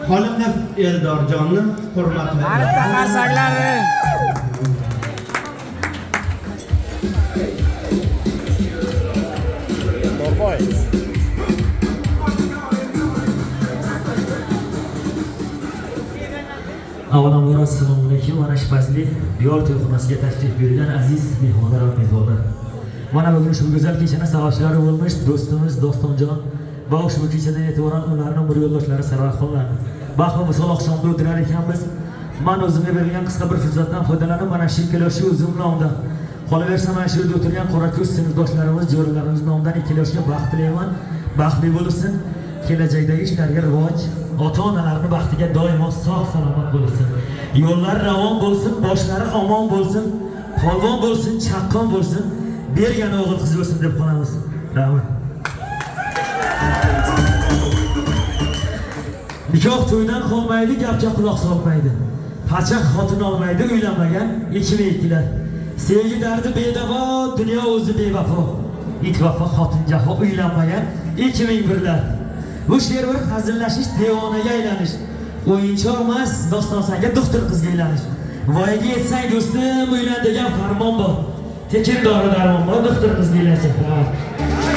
Xolimov Eldorjonni hurmatlayman. Arifta qarsaklari. Dorboy. Avvalambor assalomu alaykum. Mana shpazli diyor to'yxonasiga tashrif buyurgan aziz mehmonlar va mezbonlar. Mana bugun shu go'zal kechani sababchilari bo'lmish do'stimiz Dostonjon va ushbu kechadan e'tiboran ularning umr yo'ldoshlari Sarvarxonlar. Baxtli misol oqshomda o'tirar ekanmiz. Men o'zimga berilgan qisqa bir fursatdan foydalanib mana shu keloshi o'zim nomidan qolaversa mana shu yerda o'tirgan qorako'z sinfdoshlarimiz, jo'ralarimiz nomidan ikkalashga baxt tilayman. Baxtli bo'lsin. Kelajakdagi ishlarga rivoj, ota-onalarning baxtiga doimo sog' salomat bo'lsin. Yo'llar ravon bo'lsin, boshlari omon bo'lsin, polvon bo'lsin, chaqqon bo'lsin, bergan o'g'il qiz bo'lsin deb qolamiz. Rahmat. Nikoh to'ydan qolmaydi, gapga quloq solmaydi. Pachaq xotin olmaydi, uylanmagan ikkilar. Sevgi dardi bedavo, dunyo o'zi bevafo. It vafo, xotin jafo, uylanmagan 2001lar. Bu she'r bir hazillashish, devonaga aylanish. O'yinchoq emas, dostonsanga doktor qizga aylanish. Voyaga yetsang do'stim, uylan degan farmon bor. Tekin dori darmon bor, doktor qizga aylansak.